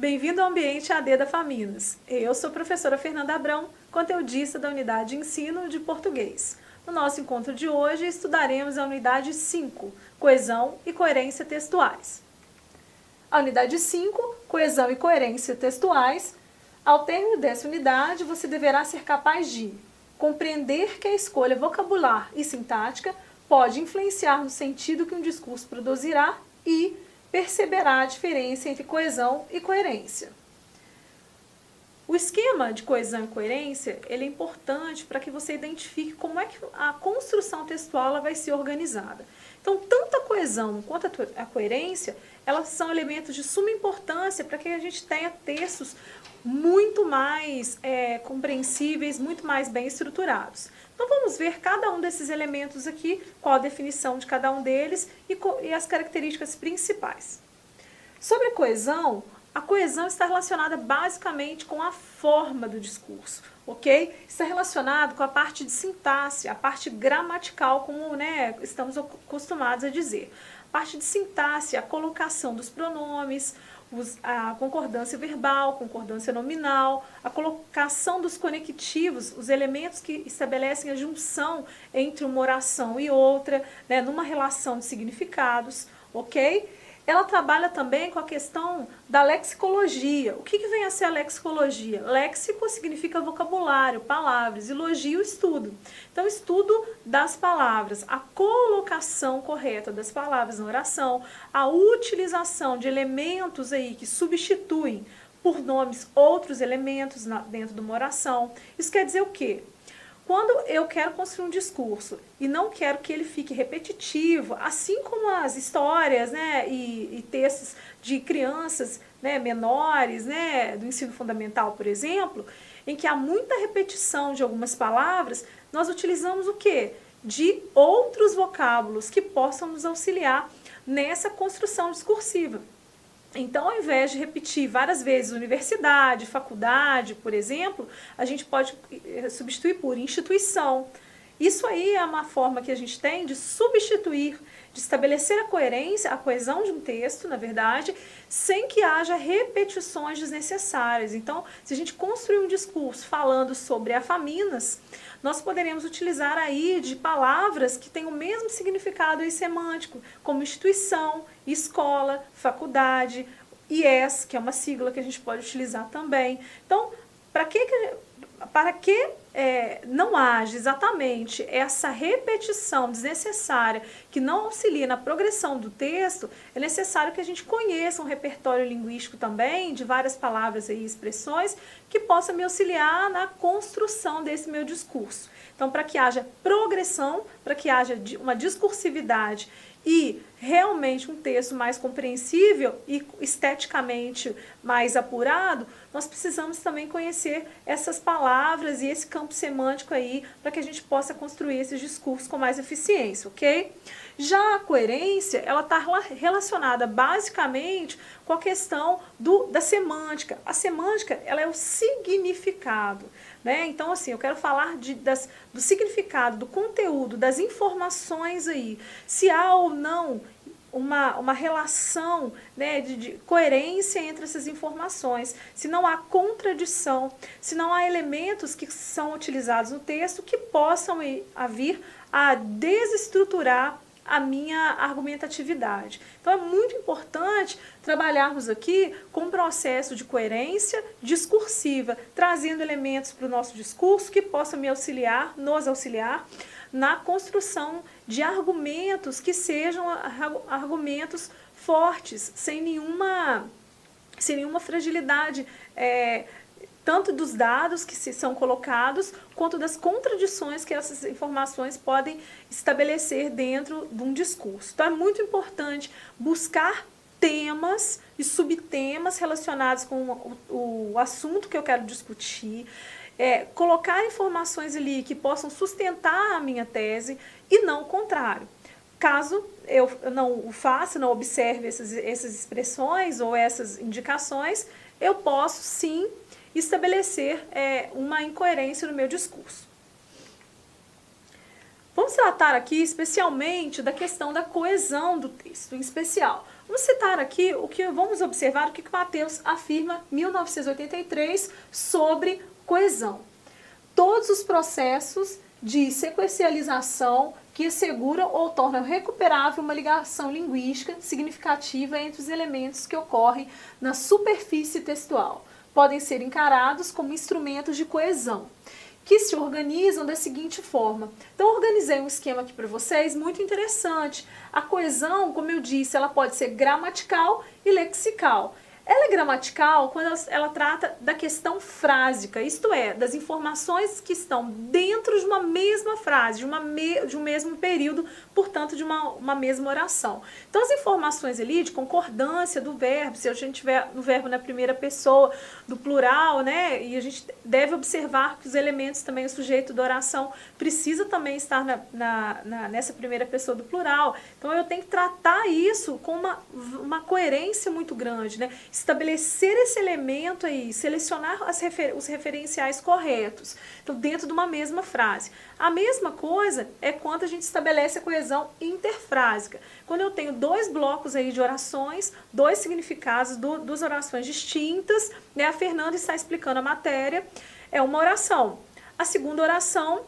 Bem-vindo ao ambiente AD da Faminas. Eu sou a professora Fernanda Abrão, conteudista da Unidade de Ensino de Português. No nosso encontro de hoje, estudaremos a Unidade 5, Coesão e Coerência Textuais. A Unidade 5, Coesão e Coerência Textuais, ao término dessa unidade, você deverá ser capaz de compreender que a escolha vocabular e sintática pode influenciar no sentido que um discurso produzirá e perceberá a diferença entre coesão e coerência. O esquema de coesão e coerência ele é importante para que você identifique como é que a construção textual ela vai ser organizada. Então, tanto a coesão quanto a coerência, elas são elementos de suma importância para que a gente tenha textos muito mais compreensíveis, muito mais bem estruturados. Então, vamos ver cada um desses elementos aqui, qual a definição de cada um deles e as características principais. Sobre a coesão está relacionada basicamente com a forma do discurso, ok? Está relacionado com a parte de sintaxe, a parte gramatical, como estamos acostumados a dizer. A parte de sintaxe, a colocação dos pronomes, a concordância verbal, concordância nominal, a colocação dos conectivos, os elementos que estabelecem a junção entre uma oração e outra, numa relação de significados, ok? Ela trabalha também com a questão da lexicologia. O que vem a ser a lexicologia? Léxico significa vocabulário, palavras, e logio, estudo. Então, estudo das palavras, a colocação correta das palavras na oração, a utilização de elementos aí que substituem por nomes outros elementos dentro de uma oração. Isso quer dizer o quê? Quando eu quero construir um discurso e não quero que ele fique repetitivo, assim como as histórias e textos de crianças menores, do ensino fundamental, por exemplo, em que há muita repetição de algumas palavras, nós utilizamos o quê? De outros vocábulos que possam nos auxiliar nessa construção discursiva. Então, ao invés de repetir várias vezes universidade, faculdade, por exemplo, a gente pode substituir por instituição. Isso aí é uma forma que a gente tem de substituir, de estabelecer a coerência, a coesão de um texto, na verdade, sem que haja repetições desnecessárias. Então, se a gente construir um discurso falando sobre a Faminas, nós poderemos utilizar aí de palavras que têm o mesmo significado semântico, como instituição, escola, faculdade, IES, que é uma sigla que a gente pode utilizar também. Então, para que não haja exatamente essa repetição desnecessária que não auxilia na progressão do texto, é necessário que a gente conheça um repertório linguístico também, de várias palavras e expressões, que possa me auxiliar na construção desse meu discurso. Então, para que haja progressão, para que haja uma discursividade e realmente um texto mais compreensível e esteticamente mais apurado, nós precisamos também conhecer essas palavras e esse campo semântico aí para que a gente possa construir esses discursos com mais eficiência, ok? Já a coerência, ela está relacionada basicamente com a questão da semântica. A semântica, ela é o significado, Então, assim, eu quero falar do significado, do conteúdo, das informações aí. Se há ou não uma relação de coerência entre essas informações, se não há contradição, se não há elementos que são utilizados no texto que possam vir a desestruturar a minha argumentatividade. Então, é muito importante trabalharmos aqui com um processo de coerência discursiva, trazendo elementos para o nosso discurso que possam nos auxiliar na construção de argumentos que sejam argumentos fortes, sem nenhuma fragilidade, tanto dos dados que são colocados, quanto das contradições que essas informações podem estabelecer dentro de um discurso. Então, é muito importante buscar temas e subtemas relacionados com o assunto que eu quero discutir, colocar informações ali que possam sustentar a minha tese e não o contrário. Caso eu não o faça, não observe essas expressões ou essas indicações, eu posso sim estabelecer uma incoerência no meu discurso. Vamos Vamos tratar aqui especialmente da questão da coesão do texto, em especial. Vamos citar aqui vamos observar o que Mateus afirma em 1983 sobre coesão. Todos os processos de sequencialização que asseguram ou tornam recuperável uma ligação linguística significativa entre os elementos que ocorrem na superfície textual podem ser encarados como instrumentos de coesão, que se organizam da seguinte forma. Então, organizei um esquema aqui para vocês muito interessante. A coesão, como eu disse, ela pode ser gramatical e lexical. Ela é gramatical quando ela trata da questão frásica, isto é, das informações que estão dentro de uma mesma frase, de um mesmo período, portanto, de uma mesma oração. Então, as informações ali de concordância do verbo, se a gente tiver no verbo na primeira pessoa, do plural, né, e a gente deve observar que os elementos também, o sujeito da oração, precisa também estar nessa primeira pessoa do plural. Então, eu tenho que tratar isso com uma coerência muito grande, né? Estabelecer esse elemento aí, selecionar os referenciais corretos, então dentro de uma mesma frase. A mesma coisa é quando a gente estabelece a coesão interfrásica. Quando eu tenho dois blocos aí de orações, dois significados, duas orações distintas, né? A Fernanda está explicando a matéria, é uma oração. A segunda oração,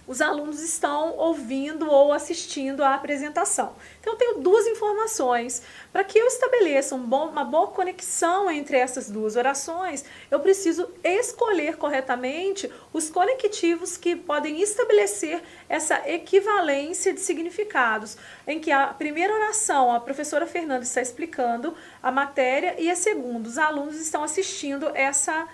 os alunos estão ouvindo ou assistindo à apresentação. Então, eu tenho duas informações. Para que eu estabeleça uma boa conexão entre essas duas orações, eu preciso escolher corretamente os conectivos que podem estabelecer essa equivalência de significados, em que a primeira oração, a professora Fernanda está explicando a matéria, e a segunda, os alunos estão assistindo essa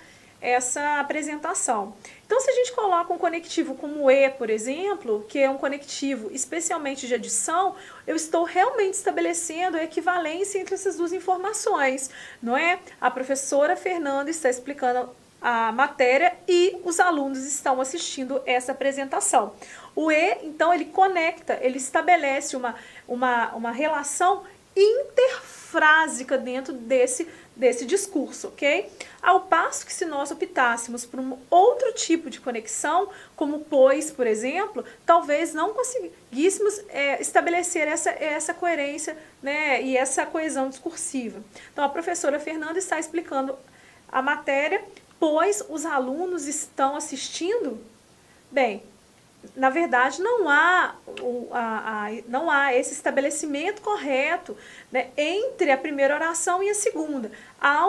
apresentação. Então, se a gente coloca um conectivo como E, por exemplo, que é um conectivo especialmente de adição, eu estou realmente estabelecendo a equivalência entre essas duas informações, não é? A professora Fernanda está explicando a matéria e os alunos estão assistindo essa apresentação. O E, então, ele conecta, ele estabelece uma relação interfrásica dentro desse discurso, ok? Ao passo que se nós optássemos por um outro tipo de conexão, como pois, por exemplo, talvez não conseguíssemos estabelecer essa coerência, né, e essa coesão discursiva. Então, a professora Fernanda está explicando a matéria, pois os alunos estão assistindo. Bem, na verdade, não há esse estabelecimento correto, né, entre a primeira oração e a segunda. Há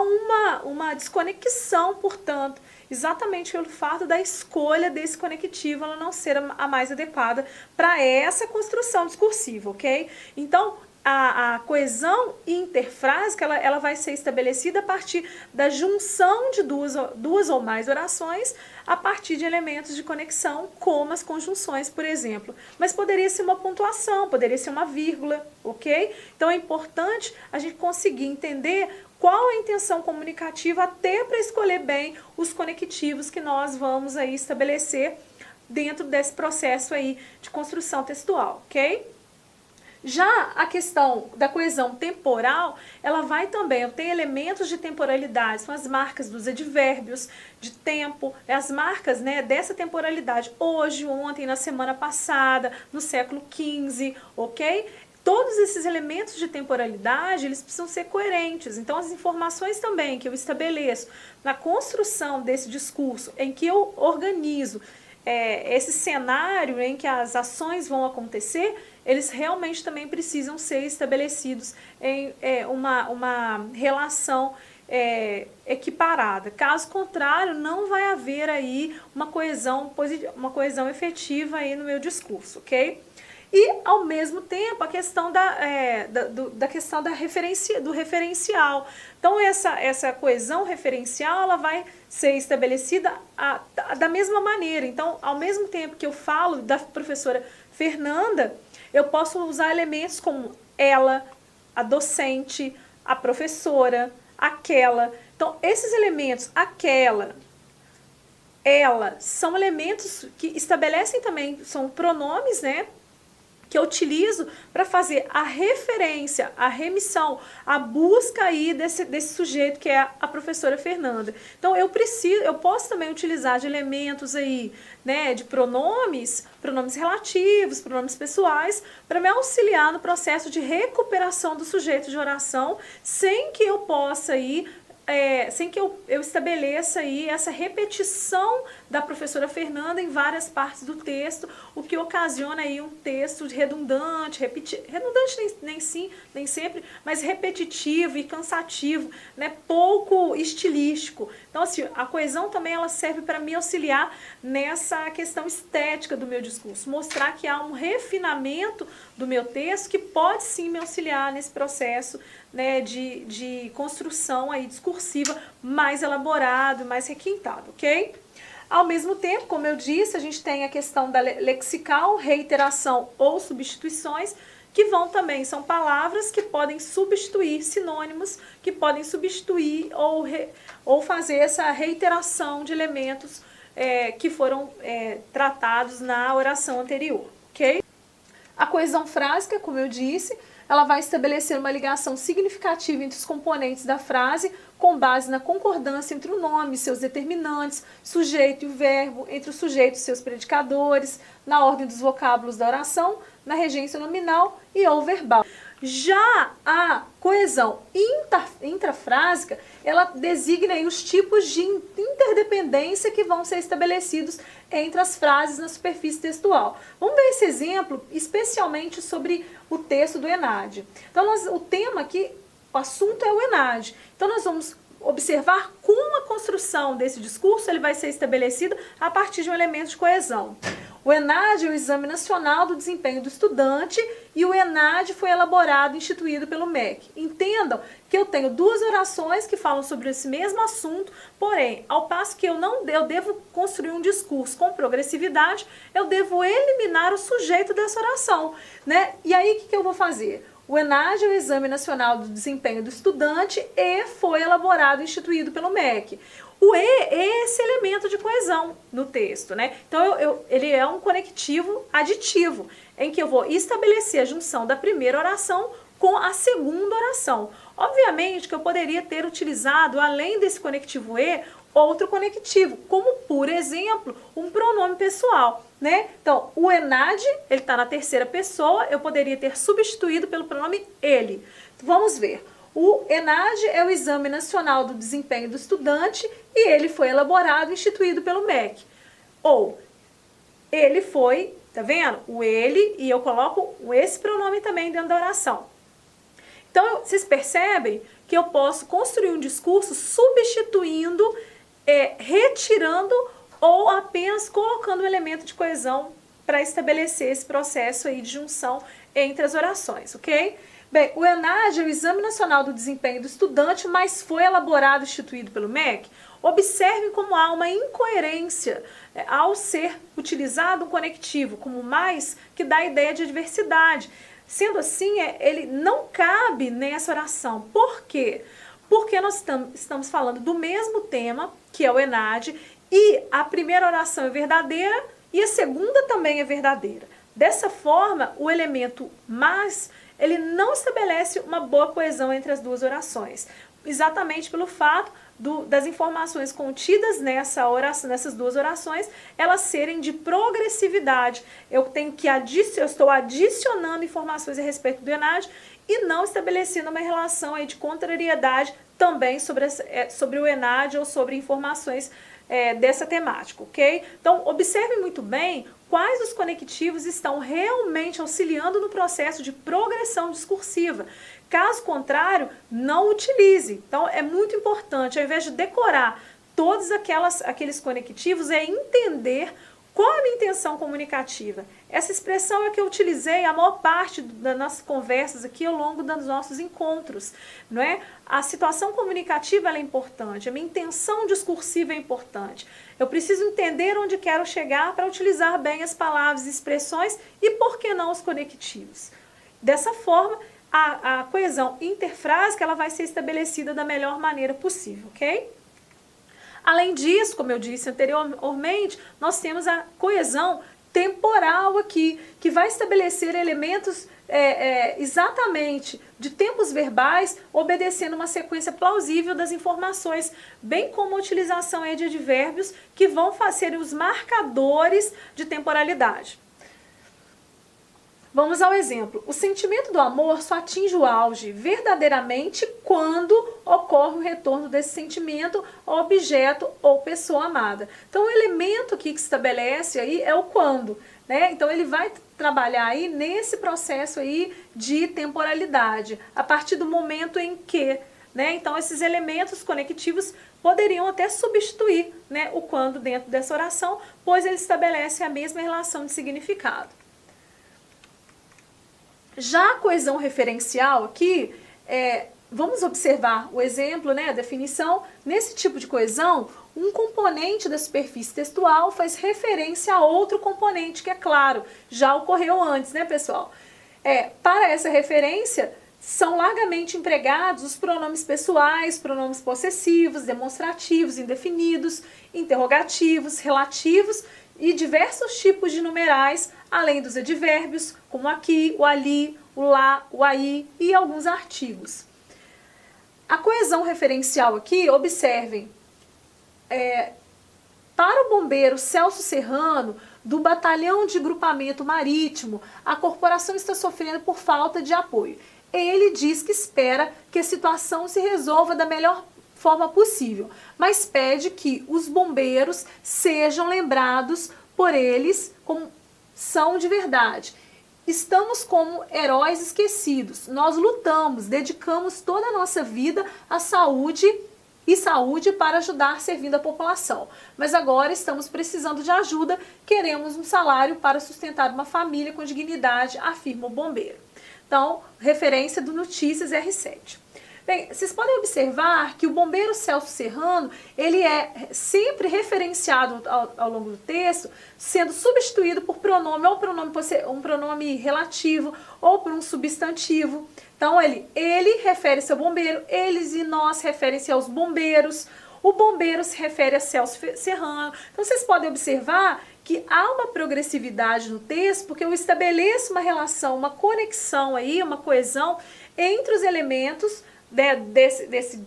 uma desconexão, portanto, exatamente pelo fato da escolha desse conectivo ela não ser a mais adequada para essa construção discursiva, ok? Então, a coesão interfrásica ela vai ser estabelecida a partir da junção de duas ou mais orações a partir de elementos de conexão, como as conjunções, por exemplo. Mas poderia ser uma pontuação, poderia ser uma vírgula, ok? Então é importante a gente conseguir entender qual a intenção comunicativa até para escolher bem os conectivos que nós vamos aí estabelecer dentro desse processo aí de construção textual, ok? Já a questão da coesão temporal, ela vai também ter elementos de temporalidade, são as marcas dos advérbios, de tempo, as marcas, né, dessa temporalidade, hoje, ontem, na semana passada, no século XV, ok? Todos esses elementos de temporalidade, eles precisam ser coerentes. Então, as informações também que eu estabeleço na construção desse discurso, em que eu organizo esse cenário em que as ações vão acontecer, eles realmente também precisam ser estabelecidos em uma relação equiparada. Caso contrário, não vai haver aí uma coesão efetiva aí no meu discurso, ok? E, ao mesmo tempo, a questão do referencial. Então, essa coesão referencial ela vai ser estabelecida da mesma maneira. Então, ao mesmo tempo que eu falo da professora Fernanda, eu posso usar elementos como ela, a docente, a professora, aquela. Então, esses elementos, aquela, ela, são elementos que estabelecem também, são pronomes, né? que eu utilizo para fazer a referência, a remissão, a busca aí desse sujeito que é a professora Fernanda. Então eu posso também utilizar de elementos aí, né, de pronomes relativos, pronomes pessoais, para me auxiliar no processo de recuperação do sujeito de oração, sem que eu possa aí sem que eu estabeleça aí essa repetição da professora Fernanda em várias partes do texto, o que ocasiona aí um texto redundante, redundante nem sempre, mas repetitivo e cansativo, né, pouco estilístico. Então, assim, a coesão também ela serve para me auxiliar nessa questão estética do meu discurso, mostrar que há um refinamento do meu texto que pode sim me auxiliar nesse processo, né, de construção aí discursiva mais elaborado, mais requintado, ok? Ao mesmo tempo, como eu disse, a gente tem a questão da lexical, reiteração ou substituições, que são palavras que podem substituir sinônimos, que podem substituir ou fazer essa reiteração de elementos que foram tratados na oração anterior, ok? A coesão frásica, como eu disse, ela vai estabelecer uma ligação significativa entre os componentes da frase, com base na concordância entre o nome e seus determinantes, sujeito e o verbo, entre o sujeito e seus predicadores, na ordem dos vocábulos da oração, na regência nominal e ou verbal. Já a coesão intrafrásica, ela designa aí os tipos de interdependência que vão ser estabelecidos entre as frases na superfície textual. Vamos ver esse exemplo, especialmente sobre o texto do ENAD. Então, o tema aqui, o assunto é o ENAD. Então, nós vamos observar como a construção desse discurso ele vai ser estabelecido a partir de um elemento de coesão. O ENAD é o Exame Nacional do Desempenho do Estudante e o ENAD foi elaborado e instituído pelo MEC. Entendam que eu tenho duas orações que falam sobre esse mesmo assunto, porém, ao passo que eu devo construir um discurso com progressividade, eu devo eliminar o sujeito dessa oração, né? E aí, o que eu vou fazer? O ENAD é o Exame Nacional do Desempenho do Estudante e foi elaborado e instituído pelo MEC. O E é esse elemento de coesão no texto, né? Então, ele é um conectivo aditivo, em que eu vou estabelecer a junção da primeira oração com a segunda oração. Obviamente que eu poderia ter utilizado, além desse conectivo E, outro conectivo, como, por exemplo, um pronome pessoal, né? Então, o ENAD, ele está na terceira pessoa, eu poderia ter substituído pelo pronome ele. Vamos ver. O ENAD é o Exame Nacional do Desempenho do Estudante e ele foi elaborado e instituído pelo MEC. Ou, ele foi, tá vendo? O ele, e eu coloco esse pronome também dentro da oração. Então, vocês percebem que eu posso construir um discurso substituindo, retirando ou apenas colocando um elemento de coesão para estabelecer esse processo aí de junção entre as orações, ok? Bem, o ENAD é o Exame Nacional do Desempenho do Estudante, mas foi elaborado e instituído pelo MEC. Observem como há uma incoerência ao ser utilizado um conectivo como mais, que dá a ideia de diversidade. Sendo assim, ele não cabe nessa oração. Por quê? Porque nós estamos falando do mesmo tema, que é o ENAD, e a primeira oração é verdadeira e a segunda também é verdadeira. Dessa forma, o elemento mas, ele não estabelece uma boa coesão entre as duas orações, exatamente pelo fato das informações contidas nessas duas orações, elas serem de progressividade. Eu estou adicionando informações a respeito do ENAD e não estabelecendo uma relação aí de contrariedade também sobre o ENAD ou sobre informações dessa temática, ok? Então, observe muito bem quais os conectivos estão realmente auxiliando no processo de progressão discursiva. Caso contrário, não utilize. Então, é muito importante, ao invés de decorar todos aqueles conectivos, é entender qual é a minha intenção comunicativa. Essa expressão é que eu utilizei a maior parte das nossas conversas aqui ao longo dos nossos encontros, não é? A situação comunicativa ela é importante, a minha intenção discursiva é importante. Eu preciso entender onde quero chegar para utilizar bem as palavras e expressões e, por que não, os conectivos. Dessa forma, a coesão interfrásica ela vai ser estabelecida da melhor maneira possível, ok? Além disso, como eu disse anteriormente, nós temos a coesão temporal aqui, que vai estabelecer elementos exatamente de tempos verbais, obedecendo uma sequência plausível das informações, bem como a utilização aí de advérbios que vão ser os marcadores de temporalidade. Vamos ao exemplo. O sentimento do amor só atinge o auge verdadeiramente quando ocorre o retorno desse sentimento ao objeto ou pessoa amada. Então, o elemento aqui que estabelece aí é o quando, né? Então, ele vai trabalhar aí nesse processo aí de temporalidade, a partir do momento em que, né? Então, esses elementos conectivos poderiam até substituir, né, o quando dentro dessa oração, pois eles estabelecem a mesma relação de significado. Já a coesão referencial aqui, vamos observar o exemplo, né, a definição. Nesse tipo de coesão, um componente da superfície textual faz referência a outro componente, que é claro, já ocorreu antes, né, pessoal? Para essa referência, são largamente empregados os pronomes pessoais, pronomes possessivos, demonstrativos, indefinidos, interrogativos, relativos e diversos tipos de numerais, além dos advérbios, como aqui, o ali, o lá, o aí e alguns artigos. A coesão referencial aqui, observem, para o bombeiro Celso Serrano, do Batalhão de Grupamento Marítimo, a corporação está sofrendo por falta de apoio. Ele diz que espera que a situação se resolva da melhor forma possível, mas pede que os bombeiros sejam lembrados por eles como são de verdade. Estamos como heróis esquecidos. Nós lutamos, dedicamos toda a nossa vida à saúde para ajudar servindo a população. Mas agora estamos precisando de ajuda, queremos um salário para sustentar uma família com dignidade, afirma o bombeiro. Então, referência do Notícias R7. Bem, vocês podem observar que o bombeiro Celso Serrano, ele é sempre referenciado ao longo do texto, sendo substituído por pronome, ou um pronome relativo, ou por um substantivo. Então, ele refere-se ao bombeiro, eles e nós referem-se aos bombeiros, o bombeiro se refere a Celso Serrano. Então, vocês podem observar que há uma progressividade no texto, porque eu estabeleço uma relação, uma conexão aí, uma coesão entre os elementos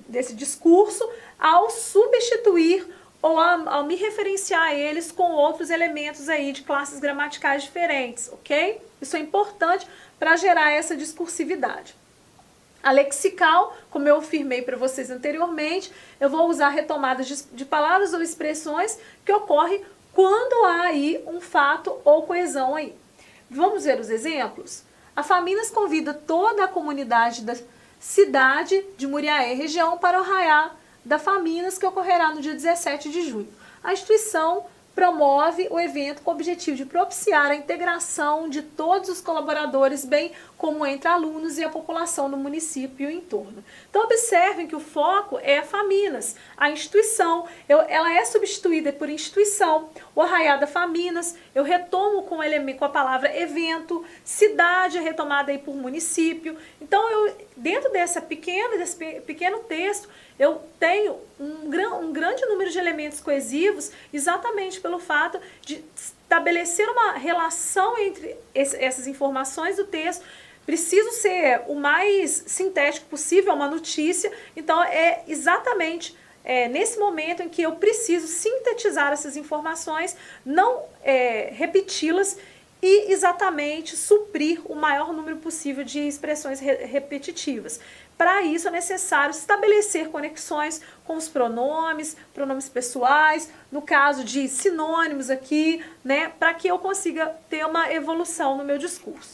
desse discurso ao substituir ou ao me referenciar a eles com outros elementos aí de classes gramaticais diferentes, ok? Isso é importante para gerar essa discursividade. A lexical, como eu afirmei para vocês anteriormente, eu vou usar retomadas de palavras ou expressões que ocorrem quando há aí um fato ou coesão aí. Vamos ver os exemplos? A Faminas convida toda a comunidade da cidade de Muriaé, região, para o Arraiá da Faminas, que ocorrerá no dia 17 de junho. A instituição promove o evento com o objetivo de propiciar a integração de todos os colaboradores, bem como entre alunos e a população do município e o entorno. Então, observem que o foco é a Faminas, a instituição, ela é substituída por instituição. O Arraiá da Faminas, eu retomo com a palavra evento, cidade é retomada aí por município. Então, dentro desse pequeno texto, eu tenho um grande número de elementos coesivos exatamente pelo fato de estabelecer uma relação entre essas informações do texto. Preciso ser o mais sintético possível, uma notícia, então é exatamente nesse momento em que eu preciso sintetizar essas informações, não repeti-las e exatamente suprir o maior número possível de expressões repetitivas. Para isso é necessário estabelecer conexões com os pronomes pessoais, no caso de sinônimos aqui, né, para que eu consiga ter uma evolução no meu discurso.